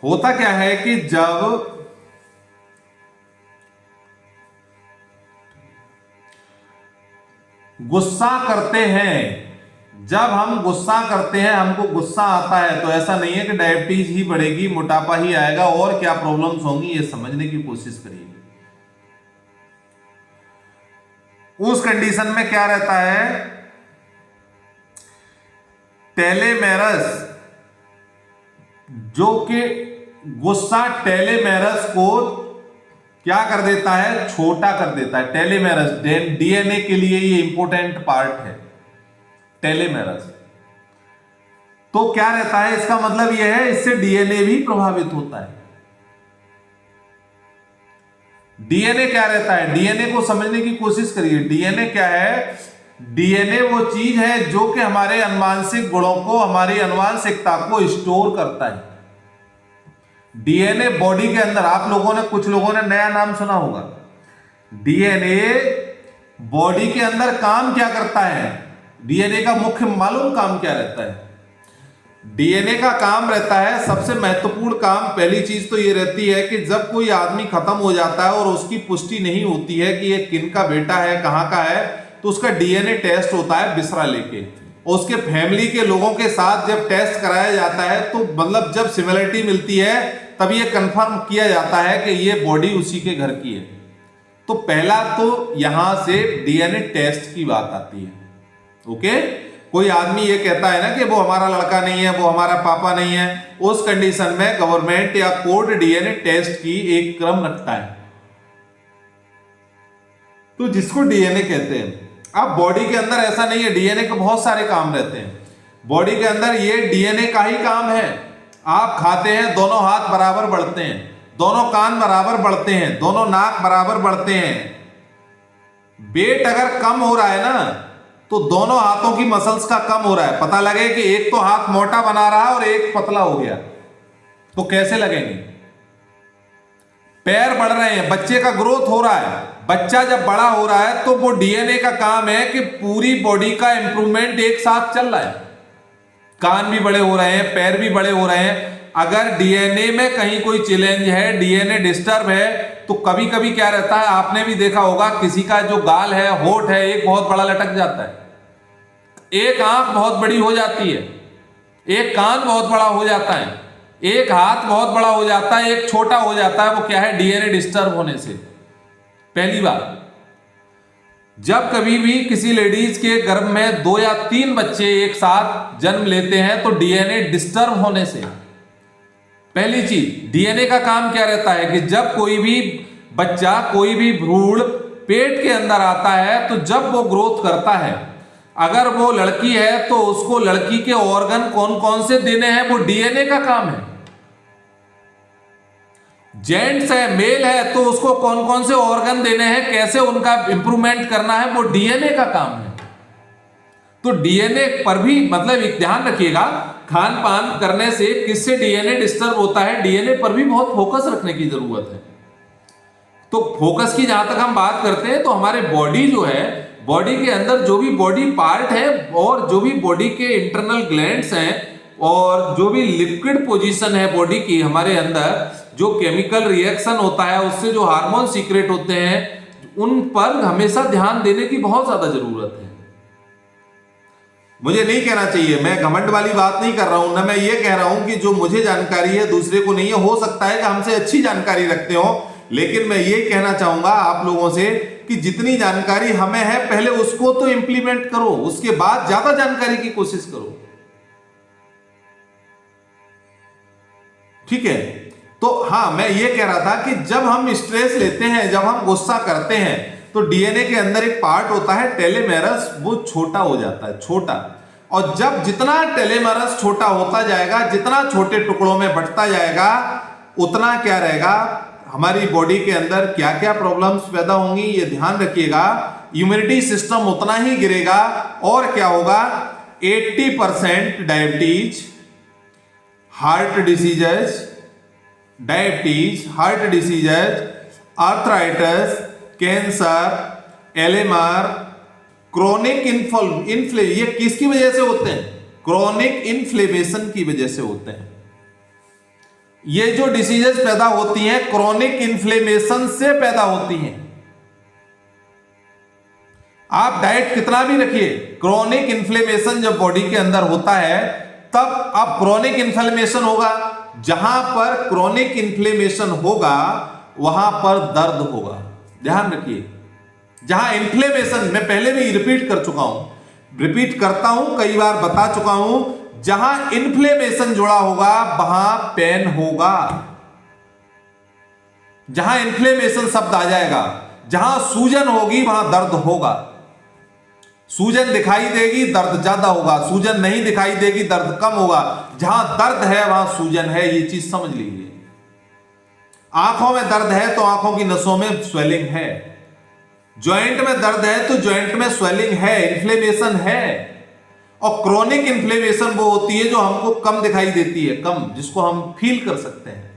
होता क्या है कि जब गुस्सा करते हैं, जब हम गुस्सा करते हैं, हमको गुस्सा आता है, तो ऐसा नहीं है कि डायबिटीज ही बढ़ेगी, मोटापा ही आएगा, और क्या प्रॉब्लम्स होंगी, ये समझने की कोशिश करिए। उस कंडीशन में क्या रहता है, टेलेमेरस, जो कि गुस्सा टेलेमेरस को क्या कर देता है, छोटा कर देता है। टेलेमेरस डीएनए के लिए ये इंपॉर्टेंट पार्ट है, टेलेमेरस। तो क्या रहता है, इसका मतलब यह है इससे डीएनए भी प्रभावित होता है। डीएनए क्या रहता है, डीएनए को समझने की कोशिश करिए। डीएनए क्या है, डीएनए वो चीज है जो कि हमारे अनुवांशिक गुणों को, हमारी अनुवांशिकता को स्टोर करता है। डीएनए बॉडी के अंदर, आप लोगों ने, कुछ लोगों ने नया नाम सुना होगा, डीएनए बॉडी के अंदर काम क्या करता है, डीएनए का मुख्य मालूम काम क्या रहता है। डीएनए का काम रहता है, सबसे महत्वपूर्ण काम, पहली चीज तो ये रहती है कि जब कोई आदमी खत्म हो जाता है और उसकी पुष्टि नहीं होती है कि ये किन का बेटा है, कहां का है, तो उसका डीएनए टेस्ट होता है बिसरा लेके, और उसके फैमिली के लोगों के साथ जब टेस्ट कराया जाता है, तो मतलब जब सिमिलरिटी मिलती है तब ये कंफर्म किया जाता है कि ये बॉडी उसी के घर की है। तो पहला तो यहां से डीएनए टेस्ट की बात आती है। ओके, कोई आदमी ये कहता है ना कि वो हमारा लड़का नहीं है, वो हमारा पापा नहीं है, उस कंडीशन में गवर्नमेंट या कोर्ट डीएनए टेस्ट की एक क्रम रखता है, तो जिसको डीएनए कहते हैं। अब बॉडी के अंदर ऐसा नहीं है, डीएनए के बहुत सारे काम रहते हैं बॉडी के अंदर, ये डीएनए का ही काम है। आप खाते हैं, दोनों हाथ बराबर बढ़ते हैं, दोनों कान बराबर बढ़ते हैं, दोनों नाक बराबर बढ़ते हैं। वेट अगर कम हो रहा है ना, तो दोनों हाथों की मसल्स का कम हो रहा है, पता लगे कि एक तो हाथ मोटा बना रहा है और एक पतला हो गया, तो कैसे लगेंगे। पैर बढ़ रहे हैं, बच्चे का ग्रोथ हो रहा है, बच्चा जब बड़ा हो रहा है तो वो डीएनए का काम है कि पूरी बॉडी का इंप्रूवमेंट एक साथ चल रहा है। कान भी बड़े हो रहे हैं, पैर भी बड़े हो रहे हैं। अगर डीएनए में कहीं कोई चैलेंज है, डीएनए डिस्टर्ब है, तो कभी कभी क्या रहता है, आपने भी देखा होगा, किसी का जो गाल है, होठ है, एक बहुत बड़ा लटक जाता है, एक आंख बहुत बड़ी हो जाती है, एक कान बहुत बड़ा हो जाता है, एक हाथ बहुत बड़ा हो जाता है, एक छोटा हो जाता है। वो क्या है, डीएनए डिस्टर्ब होने से। पहली बात, जब कभी भी किसी लेडीज के गर्भ में 2 या 3 बच्चे एक साथ जन्म लेते हैं, तो डीएनए डिस्टर्ब होने से। पहली चीज, डीएनए का काम क्या रहता है कि जब कोई भी बच्चा, कोई भी भ्रूण पेट के अंदर आता है, तो जब वो ग्रोथ करता है, अगर वो लड़की है तो उसको लड़की के ऑर्गन कौन कौन से देने हैं, वो डीएनए का काम है। जेंट्स है, मेल है, तो उसको कौन कौन से ऑर्गन देने हैं, कैसे उनका इंप्रूवमेंट करना है, वो डीएनए का काम है। तो डीएनए पर भी, मतलब एक ध्यान रखिएगा, खान पान करने से किससे डीएनए डिस्टर्ब होता है, डीएनए पर भी बहुत फोकस रखने की जरूरत है। तो फोकस की जहां तक हम बात करते हैं, तो हमारे बॉडी जो है, बॉडी के अंदर जो भी बॉडी पार्ट है और जो भी बॉडी के इंटरनल ग्लैंड्स हैं और जो भी लिक्विड पोजीशन है बॉडी की, हमारे अंदर जो केमिकल रिएक्शन होता है, उससे जो हार्मोन सीक्रेट होते हैं, उन पर हमेशा ध्यान देने की बहुत ज्यादा जरूरत है। मुझे नहीं कहना चाहिए, मैं घमंड वाली बात नहीं कर रहा हूं ना, मैं ये कह रहा हूं कि जो मुझे जानकारी है दूसरे को नहीं है। हो सकता है कि हमसे अच्छी जानकारी रखते हो, लेकिन मैं ये कहना चाहूंगा आप लोगों से कि जितनी जानकारी हमें है, पहले उसको तो इंप्लीमेंट करो, उसके बाद ज्यादा जानकारी की कोशिश करो। ठीक है, तो हाँ, मैं ये कह रहा था कि जब हम स्ट्रेस लेते हैं, जब हम गुस्सा करते हैं, तो डीएनए के अंदर एक पार्ट होता है टेलेमेरस, वो छोटा हो जाता है, छोटा। और जब जितना टेलेमेरस छोटा होता जाएगा, जितना छोटे टुकड़ों में बंटता जाएगा, उतना क्या रहेगा, हमारी बॉडी के अंदर क्या क्या प्रॉब्लम्स पैदा होंगी, ये ध्यान रखिएगा। इम्यूनिटी सिस्टम उतना ही गिरेगा, और क्या होगा, 80% diabetes, heart diseases, diabetes, heart diseases, arthritis, cancer, LMR, chronic ये किसकी वजह से होते हैं, क्रोनिक इन्फ्लेमेशन की वजह से होते हैं। ये जो डिसीजेस पैदा होती हैं क्रोनिक इन्फ्लेमेशन से पैदा होती हैं। आप डाइट कितना भी रखिए, क्रोनिक इन्फ्लेमेशन जब बॉडी के अंदर होता है तब अब क्रोनिक इन्फ्लेमेशन होगा। जहां पर क्रोनिक इन्फ्लेमेशन होगा वहां पर दर्द होगा। ध्यान रखिए, जहां इन्फ्लेमेशन, मैं पहले भी रिपीट कर चुका हूं, रिपीट करता हूं, कई बार बता चुका हूं, जहां इन्फ्लेमेशन जुड़ा होगा वहां पेन होगा। जहां इन्फ्लेमेशन शब्द आ जाएगा, जहां सूजन होगी वहां दर्द होगा। सूजन दिखाई देगी दर्द ज्यादा होगा, सूजन नहीं दिखाई देगी दर्द कम होगा। जहां दर्द है वहां सूजन है, ये चीज समझ लीजिए। आंखों में दर्द है तो आंखों की नसों में स्वेलिंग है, जॉइंट में दर्द है तो जॉइंट में स्वेलिंग है, इन्फ्लेमेशन है। और क्रोनिक इन्फ्लेमेशन वो होती है जो हमको कम दिखाई देती है, कम, जिसको हम फील कर सकते हैं।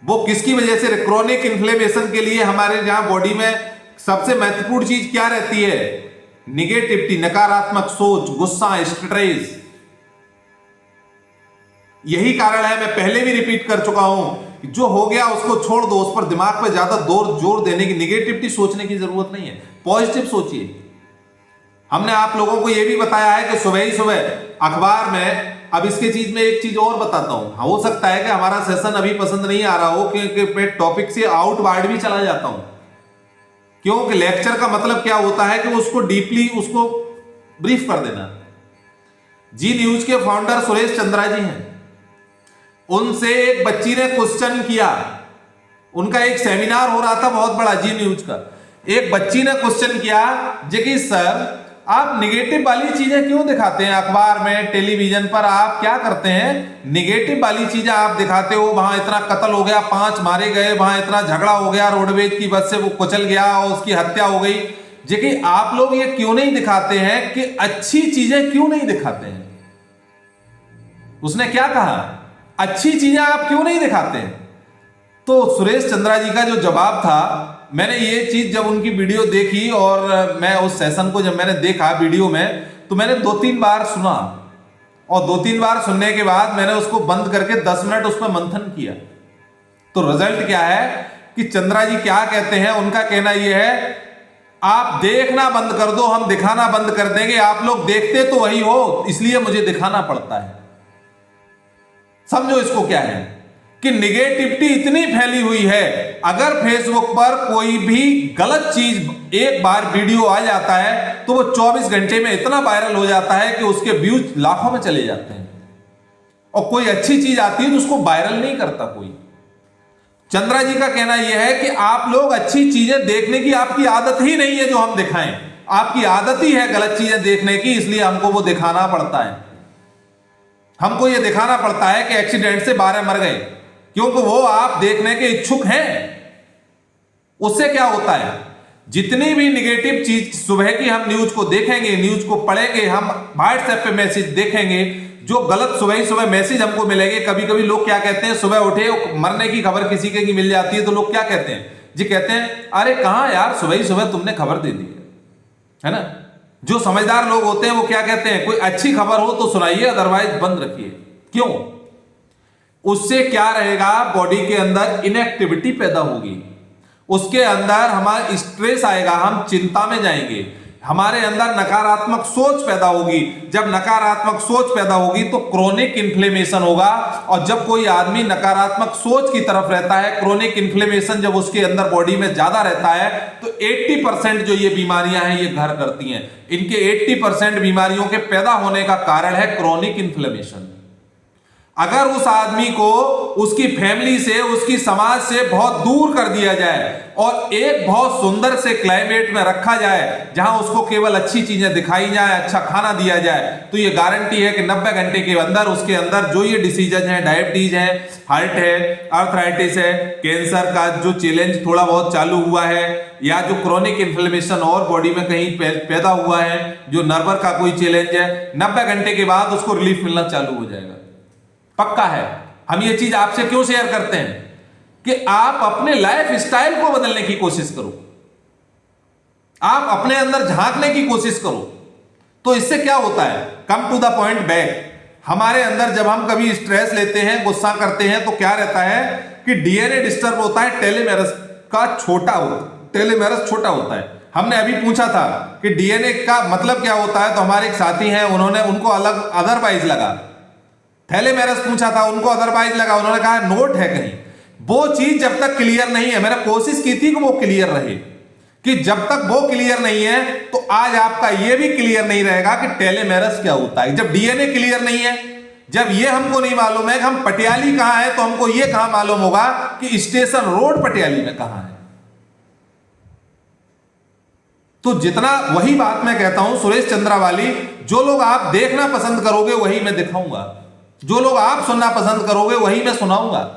वो किसकी वजह से? क्रोनिक इन्फ्लेमेशन के लिए हमारे जहां बॉडी में सबसे महत्वपूर्ण चीज क्या रहती है? निगेटिविटी, नकारात्मक सोच, गुस्सा, स्ट्रेस। यही कारण है, मैं पहले भी रिपीट कर चुका हूं, जो हो गया उसको छोड़ दो, उस पर दिमाग पे ज्यादा जोर देने की, निगेटिविटी सोचने की जरूरत नहीं है, पॉजिटिव सोचिए। हमने आप लोगों को यह भी बताया है कि सुबह ही सुबह अखबार में, अब इसके चीज में एक चीज और बताता हूं, हो सकता है कि हमारा सेशन अभी पसंद नहीं आ रहा हो क्योंकि मैं टॉपिक से आउटवर्ड भी चला जाता हूं, क्योंकि लेक्चर का मतलब क्या होता है कि उसको डीपली उसको ब्रीफ कर देना। जी न्यूज के फाउंडर सुरेश चंद्रा जी हैं, उनसे एक बच्ची ने क्वेश्चन किया, उनका एक सेमिनार हो रहा था बहुत बड़ा जी न्यूज का। एक बच्ची ने क्वेश्चन किया जे कि सर आप निगेटिव वाली चीजें क्यों दिखाते हैं अखबार में, टेलीविजन पर, आप क्या करते हैं? निगेटिव वाली चीजें आप दिखाते हो, वहां इतना कत्ल हो गया, 5 मारे गए, वहां इतना झगड़ा हो गया, रोडवेज की बस से वो कुचल गया और उसकी हत्या हो गई, जे कि आप लोग ये क्यों नहीं दिखाते हैं कि अच्छी चीजें क्यों नहीं दिखाते हैं? उसने क्या कहा, अच्छी चीजें आप क्यों नहीं दिखाते हैं? तो सुरेश चंद्रा जी का जो जवाब था, मैंने ये चीज जब उनकी वीडियो देखी और मैं उस सेशन को जब मैंने देखा वीडियो में, तो मैंने 2-3 बार सुना और 2-3 बार सुनने के बाद मैंने उसको बंद करके 10 मिनट उसमें मंथन किया। तो रिजल्ट क्या है कि चंद्रा जी क्या कहते हैं, उनका कहना यह है, आप देखना बंद कर दो, हम दिखाना बंद कर देंगे, आप लोग देखते तो वही हो, इसलिए मुझे दिखाना पड़ता है। समझो इसको क्या है कि निगेटिविटी इतनी फैली हुई है, अगर फेसबुक पर कोई भी गलत चीज एक बार वीडियो आ जाता है तो वो 24 घंटे में इतना वायरल हो जाता है कि उसके व्यूज लाखों में चले जाते हैं, और कोई अच्छी चीज आती है तो उसको वायरल नहीं करता कोई। चंद्रा जी का कहना यह है कि आप लोग अच्छी चीजें देखने की आपकी आदत ही नहीं है जो हम दिखाएं, आपकी आदत ही है गलत चीजें देखने की, इसलिए हमको वो दिखाना पड़ता है। हमको ये दिखाना पड़ता है कि एक्सीडेंट से 12 मर गए, क्योंकि वो आप देखने के इच्छुक हैं। उससे क्या होता है, जितनी भी निगेटिव चीज सुबह की हम न्यूज को देखेंगे, न्यूज को पढ़ेंगे, हम व्हाट्सएप पे मैसेज देखेंगे, जो गलत सुबह ही सुबह मैसेज हमको मिलेंगे। कभी कभी लोग क्या कहते हैं, सुबह उठे मरने की खबर किसी के की मिल जाती है तो लोग क्या कहते हैं जी, कहते हैं अरे कहां यार सुबह ही सुबह तुमने खबर दे दी है ना। जो समझदार लोग होते हैं वो क्या कहते हैं, कोई अच्छी खबर हो तो सुनाइए, अदरवाइज बंद रखिए। क्यों? उससे क्या रहेगा, बॉडी के अंदर इनएक्टिविटी पैदा होगी, उसके अंदर हमारा स्ट्रेस आएगा, हम चिंता में जाएंगे, हमारे अंदर नकारात्मक सोच पैदा होगी। जब नकारात्मक सोच पैदा होगी तो क्रोनिक इन्फ्लेमेशन होगा, और जब कोई आदमी नकारात्मक सोच की तरफ रहता है, क्रोनिक इन्फ्लेमेशन जब उसके अंदर बॉडी में ज्यादा रहता है तो 80% जो ये बीमारियां हैं ये घर करती हैं। इनके 80% बीमारियों के पैदा होने का कारण है क्रोनिक इन्फ्लेमेशन। अगर उस आदमी को उसकी फैमिली से, उसकी समाज से बहुत दूर कर दिया जाए और एक बहुत सुंदर से क्लाइमेट में रखा जाए जहां उसको केवल अच्छी चीजें दिखाई जाए, अच्छा खाना दिया जाए, तो ये गारंटी है कि 90 घंटे के अंदर उसके अंदर जो ये डिसीजन है, डायबिटीज है, हार्ट है, आर्थराइटिस है, कैंसर का जो चैलेंज थोड़ा बहुत चालू हुआ है, या जो क्रोनिक इन्फ्लेमेशन और बॉडी में कहीं पैदा हुआ है, जो नर्वर का कोई चैलेंज है, 90 घंटे के बाद उसको रिलीफ मिलना चालू हो जाएगा। पक्का है। हम ये चीज आपसे क्यों शेयर करते हैं कि आप अपने लाइफ स्टाइल को बदलने की कोशिश करो, आप अपने अंदर झांकने की कोशिश करो। तो इससे क्या होता है, come to the point back, हमारे अंदर जब हम कभी स्ट्रेस लेते हैं, गुस्सा करते हैं, तो क्या रहता है कि डीएनए डिस्टर्ब होता है, टेलोमेरस छोटा होता है। हमने अभी पूछा था कि डीएनए का मतलब क्या होता है, तो हमारे एक साथी हैं, उनको अलग अदरवाइज लगा। थैलेमेरस पूछा था, उनको अदरवाइज लगा, उन्होंने कहा नोट है कहीं। वो चीज जब तक क्लियर नहीं है, मैंने कोशिश की थी कि वो क्लियर रहे, कि जब तक वो क्लियर नहीं है तो आज आपका ये भी क्लियर नहीं रहेगा कि टेलोमेरस क्या होता है। जब डीएनए क्लियर नहीं है, जब ये हमको नहीं मालूम है कि हम पटियाली कहां है, तो हमको ये कहां मालूम होगा कि स्टेशन रोड पटियाली में कहां है। तो जितना, वही बात मैं कहता हूं सुरेश चंद्रा वाली, जो लोग आप देखना पसंद करोगे वही मैं दिखाऊंगा, जो लोग आप सुनना पसंद करोगे वही मैं सुनाऊंगा।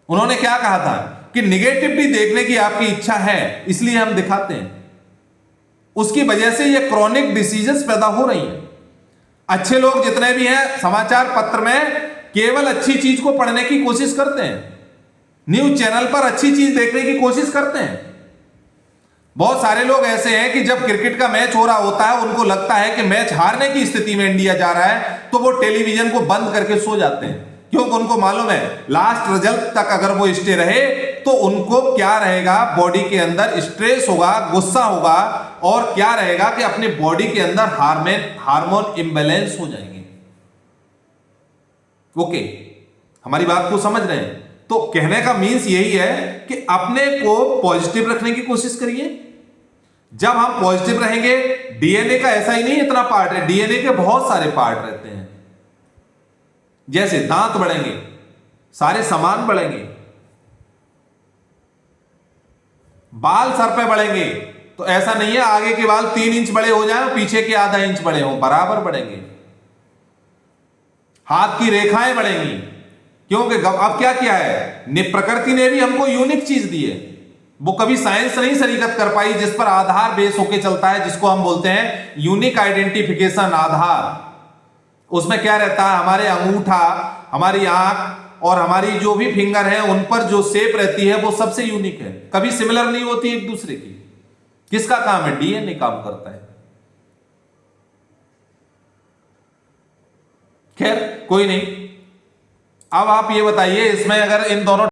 उन्होंने क्या कहा था कि निगेटिविटी देखने की आपकी इच्छा है इसलिए हम दिखाते हैं, उसकी वजह से ये क्रॉनिक डिसीजेस पैदा हो रही हैं। अच्छे लोग जितने भी हैं समाचार पत्र में केवल अच्छी चीज को पढ़ने की कोशिश करते हैं, न्यूज चैनल पर अच्छी चीज देखने की कोशिश करते हैं। बहुत सारे लोग ऐसे हैं कि जब क्रिकेट का मैच हो रहा होता है, उनको लगता है कि मैच हारने की स्थिति में इंडिया जा रहा है, तो वो टेलीविजन को बंद करके सो जाते हैं, क्योंकि उनको मालूम है लास्ट रिजल्ट तक अगर वो स्टे रहे तो उनको क्या रहेगा, बॉडी के अंदर स्ट्रेस होगा, गुस्सा होगा, और क्या रहेगा कि अपने बॉडी के अंदर हार्मोन इंबैलेंस हो जाएंगे। ओके, हमारी बात को समझ रहे हैं? तो कहने का मीन्स यही है कि अपने को पॉजिटिव रखने की कोशिश करिए। जब हम पॉजिटिव रहेंगे, डीएनए का ऐसा ही नहीं इतना पार्ट है, डीएनए के बहुत सारे पार्ट रहते हैं। जैसे दांत बढ़ेंगे, सारे सामान बढ़ेंगे, बाल सर पे बढ़ेंगे, तो ऐसा नहीं है आगे के बाल 3 इंच बड़े हो जाए, पीछे के आधा इंच बड़े हो, बराबर बढ़ेंगे। हाथ की रेखाएं बढ़ेंगी, क्योंकि अब क्या किया है, प्रकृति ने भी हमको यूनिक चीज दी है, वो कभी साइंस नहीं शरीकत कर पाई, जिस पर आधार बेस होके चलता है, जिसको हम बोलते हैं यूनिक आइडेंटिफिकेशन आधार। उसमें क्या रहता है, हमारे अंगूठा, हमारी आंख और हमारी जो भी फिंगर है, उन पर जो शेप रहती है वो सबसे यूनिक है, कभी सिमिलर नहीं होती एक दूसरे की। किसका काम है? डीएनए काम करता है। खैर कोई नहीं, अब आप ये बताइए, इसमें अगर इन दोनों